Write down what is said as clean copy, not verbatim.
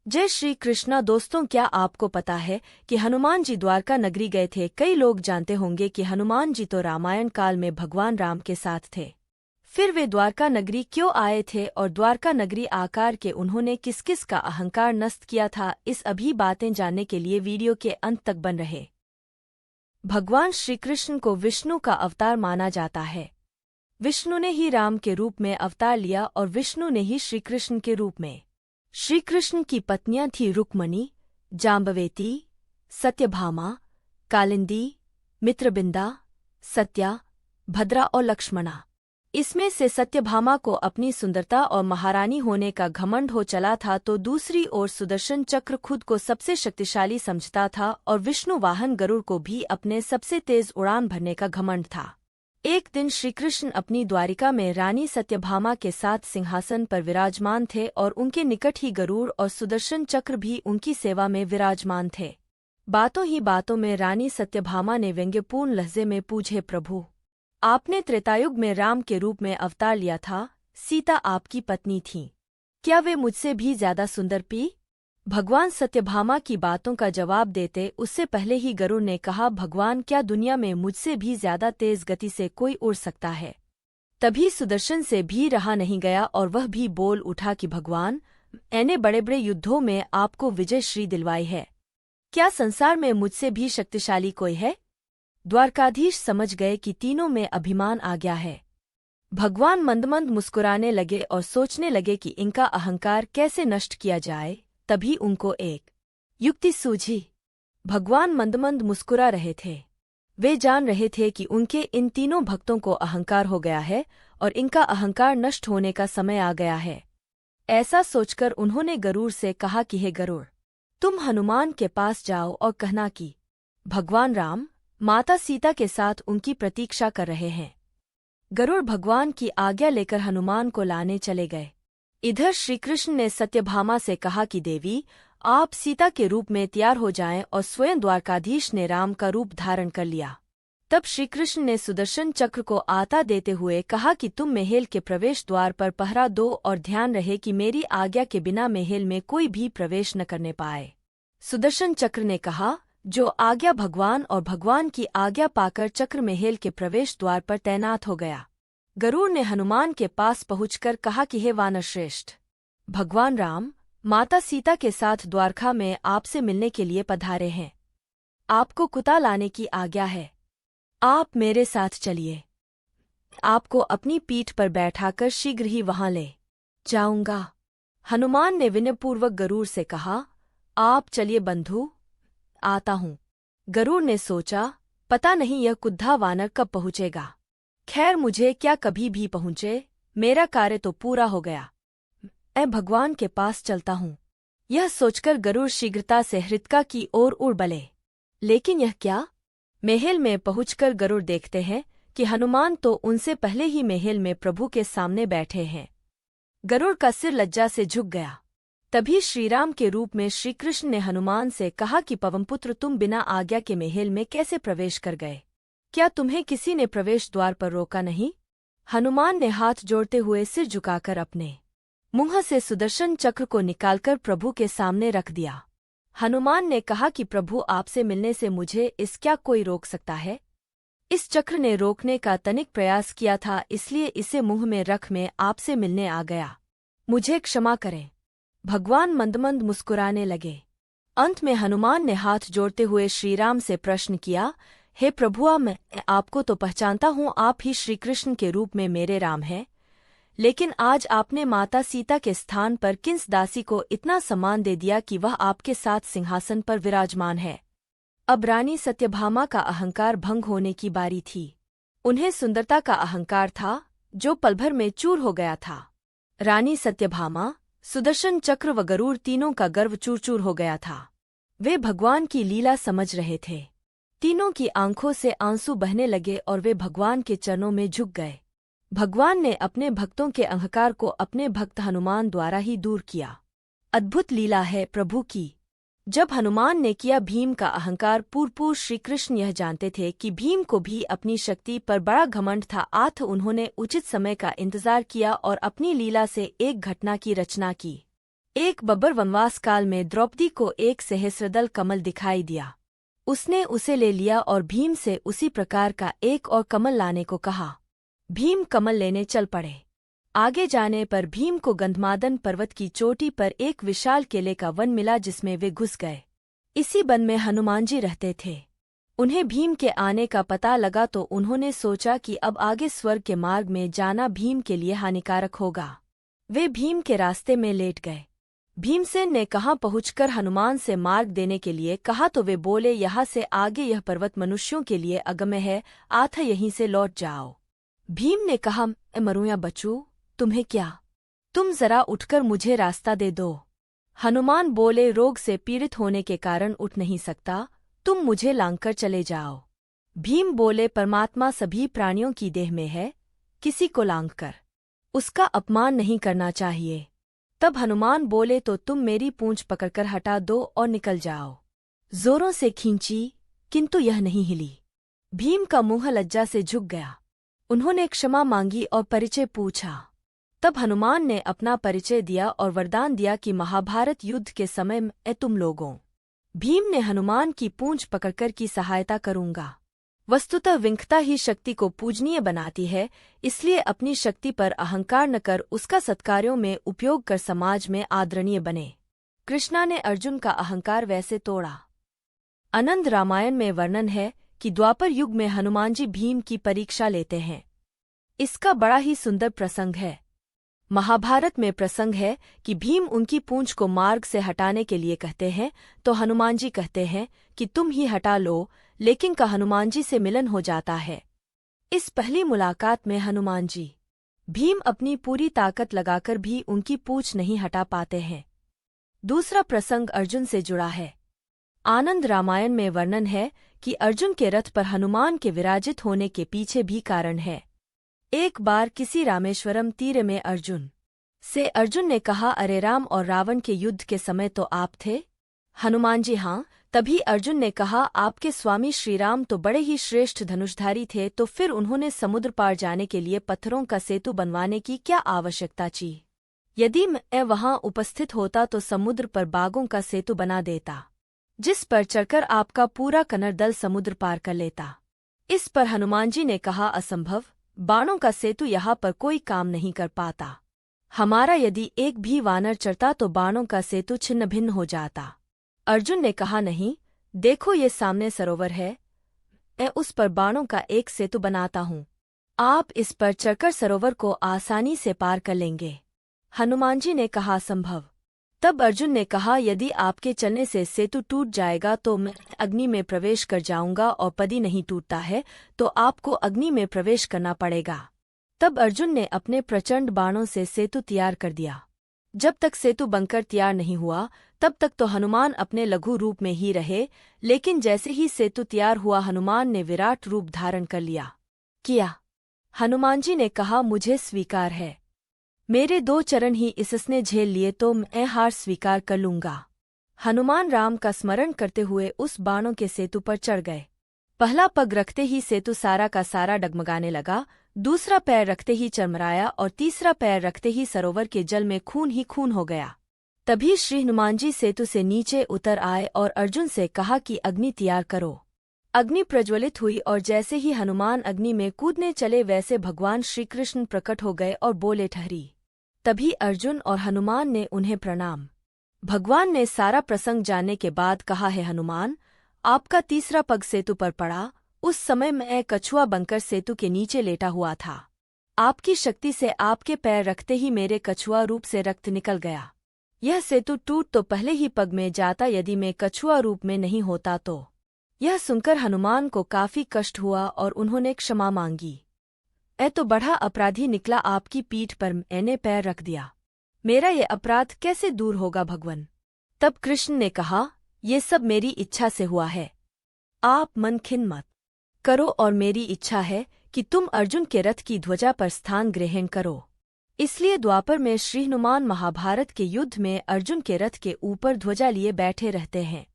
जय श्री कृष्णा दोस्तों, क्या आपको पता है कि हनुमान जी द्वारका नगरी गए थे। कई लोग जानते होंगे कि हनुमान जी तो रामायण काल में भगवान राम के साथ थे। फिर वे द्वारका नगरी क्यों आए थे और द्वारका नगरी आकार के उन्होंने किस किस का अहंकार नष्ट किया था, इस अभी बातें जानने के लिए वीडियो के अंत तक बन रहे। भगवान श्रीकृष्ण को विष्णु का अवतार माना जाता है। विष्णु ने ही राम के रूप में अवतार लिया और विष्णु ने ही श्रीकृष्ण के रूप में। श्रीकृष्ण की पत्नियां थीं रुक्मणी, जाम्बवेती, सत्यभामा, कालिंदी, मित्रबिंदा, सत्या, भद्रा और लक्ष्मणा। इसमें से सत्यभामा को अपनी सुंदरता और महारानी होने का घमंड हो चला था, तो दूसरी ओर सुदर्शन चक्र खुद को सबसे शक्तिशाली समझता था और विष्णु वाहन गरुड़ को भी अपने सबसे तेज उड़ान भरने का घमंड था। एक दिन श्रीकृष्ण अपनी द्वारिका में रानी सत्यभामा के साथ सिंहासन पर विराजमान थे और उनके निकट ही गरुड़ और सुदर्शन चक्र भी उनकी सेवा में विराजमान थे। बातों ही बातों में रानी सत्यभामा ने व्यंग्यपूर्ण लहजे में पूछे, प्रभु, आपने त्रेतायुग में राम के रूप में अवतार लिया था, सीता आपकी पत्नी थी, क्या वे मुझसे भी ज्यादा सुंदर पी? भगवान सत्यभामा की बातों का जवाब देते उससे पहले ही गरुड़ ने कहा, भगवान, क्या दुनिया में मुझसे भी ज्यादा तेज गति से कोई उड़ सकता है? तभी सुदर्शन से भी रहा नहीं गया और वह भी बोल उठा कि भगवान, मैंने बड़े बड़े युद्धों में आपको विजय श्री दिलवाई है, क्या संसार में मुझसे भी शक्तिशाली कोई है? द्वारकाधीश समझ गए कि तीनों में अभिमान आ गया है। भगवान मंद मंद मुस्कुराने लगे और सोचने लगे कि इनका अहंकार कैसे नष्ट किया जाए। तभी उनको एक युक्ति सूझी। भगवान मंद मंद मुस्कुरा रहे थे। वे जान रहे थे कि उनके इन तीनों भक्तों को अहंकार हो गया है और इनका अहंकार नष्ट होने का समय आ गया है। ऐसा सोचकर उन्होंने गरुड़ से कहा कि हे गरुड़, तुम हनुमान के पास जाओ और कहना कि भगवान राम माता सीता के साथ उनकी प्रतीक्षा कर रहे हैं। गरुड़ भगवान की आज्ञा लेकर हनुमान को लाने चले गए। इधर श्रीकृष्ण ने सत्यभामा से कहा कि देवी, आप सीता के रूप में तैयार हो जाएं, और स्वयं द्वारकाधीश ने राम का रूप धारण कर लिया। तब श्रीकृष्ण ने सुदर्शन चक्र को आता देते हुए कहा कि तुम महल के प्रवेश द्वार पर पहरा दो और ध्यान रहे कि मेरी आज्ञा के बिना महल में कोई भी प्रवेश न करने पाए। सुदर्शन चक्र ने कहा, जो आज्ञा भगवान, और भगवान की आज्ञा पाकर चक्र महल के प्रवेश द्वार पर तैनात हो गया। गरुड़ ने हनुमान के पास पहुंचकर कहा कि हे वानरश्रेष्ठ, भगवान राम माता सीता के साथ द्वारका में आपसे मिलने के लिए पधारे हैं। आपको कुता लाने की आज्ञा है, आप मेरे साथ चलिए। आपको अपनी पीठ पर बैठाकर शीघ्र ही वहां ले जाऊंगा। हनुमान ने विनयपूर्वक गरुड़ से कहा, आप चलिए बंधु, आता हूँ। गरुड़ ने सोचा, पता नहीं यह कुद्धा वानर कब पहुँचेगा। खैर, मुझे क्या कभी भी पहुँचे, मेरा कार्य तो पूरा हो गया। मैं भगवान के पास चलता हूँ। यह सोचकर गरुड़ शीघ्रता से हृतिका की ओर उड़ बले। लेकिन यह क्या? महल में पहुंचकर गरुड़ देखते हैं कि हनुमान तो उनसे पहले ही महल में प्रभु के सामने बैठे हैं। गरुड़ का सिर लज्जा से झुक गया। तभी श्रीराम के रूप में श्रीकृष्ण ने हनुमान से कहा कि पवनपुत्र, तुम बिना आज्ञा के महल में कैसे प्रवेश कर गए? क्या तुम्हें किसी ने प्रवेश द्वार पर रोका नहीं? हनुमान ने हाथ जोड़ते हुए सिर झुकाकर अपने मुंह से सुदर्शन चक्र को निकालकर प्रभु के सामने रख दिया। हनुमान ने कहा कि प्रभु, आपसे मिलने से मुझे इस क्या कोई रोक सकता है? इस चक्र ने रोकने का तनिक प्रयास किया था, इसलिए इसे मुंह में रख मैं आपसे मिलने आ गया। मुझे क्षमा करें। भगवान मंद मंद मुस्कुराने लगे। अंत में हनुमान ने हाथ जोड़ते हुए श्रीराम से प्रश्न किया, हे प्रभुआ, मैं आपको तो पहचानता हूँ, आप ही श्रीकृष्ण के रूप में मेरे राम हैं। लेकिन आज आपने माता सीता के स्थान पर किस दासी को इतना सम्मान दे दिया कि वह आपके साथ सिंहासन पर विराजमान है। अब रानी सत्यभामा का अहंकार भंग होने की बारी थी। उन्हें सुंदरता का अहंकार था जो पलभर में चूर हो गया था। रानी सत्यभामा, सुदर्शन चक्र व गरुड़ तीनों का गर्व चूर चूर हो गया था। वे भगवान की लीला समझ रहे थे। तीनों की आंखों से आंसू बहने लगे और वे भगवान के चरणों में झुक गए। भगवान ने अपने भक्तों के अहंकार को अपने भक्त हनुमान द्वारा ही दूर किया। अद्भुत लीला है प्रभु की। जब हनुमान ने किया भीम का अहंकार पूर्व श्रीकृष्ण यह जानते थे कि भीम को भी अपनी शक्ति पर बड़ा घमंड था, अतः उन्होंने उचित समय का इंतजार किया और अपनी लीला से एक घटना की रचना की। एक बब्बर वनवास काल में द्रौपदी को एक सहस्रदल कमल दिखाई दिया। उसने उसे ले लिया और भीम से उसी प्रकार का एक और कमल लाने को कहा। भीम कमल लेने चल पड़े। आगे जाने पर भीम को गंधमादन पर्वत की चोटी पर एक विशाल केले का वन मिला जिसमें वे घुस गए। इसी वन में हनुमान जी रहते थे। उन्हें भीम के आने का पता लगा तो उन्होंने सोचा कि अब आगे स्वर्ग के मार्ग में जाना भीम के लिए हानिकारक होगा। वे भीम के रास्ते में लेट गए। भीमसेन ने कहाँ पहुंचकर हनुमान से मार्ग देने के लिए कहा तो वे बोले, यहाँ से आगे यह पर्वत मनुष्यों के लिए अगम्य है, आथा यहीं से लौट जाओ। भीम ने कहा, मरूं या बचूं, तुम्हें क्या, तुम जरा उठकर मुझे रास्ता दे दो। हनुमान बोले, रोग से पीड़ित होने के कारण उठ नहीं सकता, तुम मुझे लांघकर चले जाओ। भीम बोले, परमात्मा सभी प्राणियों की देह में है, किसी को लांघकर उसका अपमान नहीं करना चाहिए। तब हनुमान बोले, तो तुम मेरी पूंछ पकड़कर हटा दो और निकल जाओ। जोरों से खींची किंतु यह नहीं हिली। भीम का मुंह लज्जा से झुक गया। उन्होंने क्षमा मांगी और परिचय पूछा। तब हनुमान ने अपना परिचय दिया और वरदान दिया कि महाभारत युद्ध के समय में तुम लोगों भीम ने हनुमान की पूंछ पकड़कर की सहायता करूंगा। वस्तुतः विंकता ही शक्ति को पूजनीय बनाती है, इसलिए अपनी शक्ति पर अहंकार न कर उसका सत्कार्यों में उपयोग कर समाज में आदरणीय बने। कृष्णा ने अर्जुन का अहंकार वैसे तोड़ा। आनंद रामायण में वर्णन है कि द्वापर युग में हनुमान जी भीम की परीक्षा लेते हैं। इसका बड़ा ही सुंदर प्रसंग है। महाभारत में प्रसंग है कि भीम उनकी पूंछ को मार्ग से हटाने के लिए कहते हैं तो हनुमान जी कहते हैं कि तुम ही हटा लो, लेकिन का हनुमान जी से मिलन हो जाता है। इस पहली मुलाकात में हनुमान जी भीम अपनी पूरी ताकत लगाकर भी उनकी पूंछ नहीं हटा पाते हैं। दूसरा प्रसंग अर्जुन से जुड़ा है। आनंद रामायण में वर्णन है कि अर्जुन के रथ पर हनुमान के विराजित होने के पीछे भी कारण है। एक बार किसी रामेश्वरम तीर में अर्जुन ने कहा, अरे राम और रावण के युद्ध के समय तो आप थे? हनुमान जी, हाँ। तभी अर्जुन ने कहा, आपके स्वामी श्रीराम तो बड़े ही श्रेष्ठ धनुषधारी थे, तो फिर उन्होंने समुद्र पार जाने के लिए पत्थरों का सेतु बनवाने की क्या आवश्यकता थी? यदि मैं वहां उपस्थित होता तो समुद्र पर बागों का सेतु बना देता, जिस पर चढ़कर आपका पूरा कनर दल समुद्र पार कर लेता। इस पर हनुमान जी ने कहा, असंभव, बाणों का सेतु यहाँ पर कोई काम नहीं कर पाता। हमारा यदि एक भी वानर चढ़ता तो बाणों का सेतु छिन्न भिन्न हो जाता। अर्जुन ने कहा, नहीं, देखो ये सामने सरोवर है, मैं उस पर बाणों का एक सेतु बनाता हूँ, आप इस पर चढ़कर सरोवर को आसानी से पार कर लेंगे। हनुमान जी ने कहा, असंभव। तब अर्जुन ने कहा, यदि आपके चलने से सेतु टूट जाएगा तो मैं अग्नि में प्रवेश कर जाऊंगा, और यदि नहीं टूटता है तो आपको अग्नि में प्रवेश करना पड़ेगा। तब अर्जुन ने अपने प्रचंड बाणों से सेतु तैयार कर दिया। जब तक सेतु बनकर तैयार नहीं हुआ तब तक तो हनुमान अपने लघु रूप में ही रहे, लेकिन जैसे ही सेतु तैयार हुआ हनुमान ने विराट रूप धारण कर किया। हनुमान जी ने कहा, मुझे स्वीकार है, मेरे 2 चरण ही इसने झेल लिए तो मैं हार स्वीकार कर लूंगा। हनुमान राम का स्मरण करते हुए उस बाणों के सेतु पर चढ़ गए। पहला पग रखते ही सेतु सारा का सारा डगमगाने लगा, दूसरा पैर रखते ही चरमराया और तीसरा पैर रखते ही सरोवर के जल में खून ही खून हो गया। तभी श्री हनुमान जी सेतु से नीचे उतर आए और अर्जुन से कहा कि अग्नि तैयार करो। अग्नि प्रज्वलित हुई और जैसे ही हनुमान अग्नि में कूदने चले वैसे भगवान श्रीकृष्ण प्रकट हो गए और बोले, ठहरी। तभी अर्जुन और हनुमान ने उन्हें प्रणाम। भगवान ने सारा प्रसंग जानने के बाद कहा, है हनुमान, आपका तीसरा पग सेतु पर पड़ा, उस समय मैं कछुआ बनकर सेतु के नीचे लेटा हुआ था। आपकी शक्ति से आपके पैर रखते ही मेरे कछुआ रूप से रक्त निकल गया। यह सेतु टूट तो पहले ही पग में जाता यदि मैं कछुआ रूप में नहीं होता तो। यह सुनकर हनुमान को काफी कष्ट हुआ और उन्होंने क्षमा मांगी। मैं तो बड़ा अपराधी निकला, आपकी पीठ पर मैंने पैर रख दिया, मेरा ये अपराध कैसे दूर होगा भगवान? तब कृष्ण ने कहा, ये सब मेरी इच्छा से हुआ है, आप मन खिन्न मत करो, और मेरी इच्छा है कि तुम अर्जुन के रथ की ध्वजा पर स्थान ग्रहण करो। इसलिए द्वापर में श्री हनुमान महाभारत के युद्ध में अर्जुन के रथ के ऊपर ध्वजा लिए बैठे रहते हैं।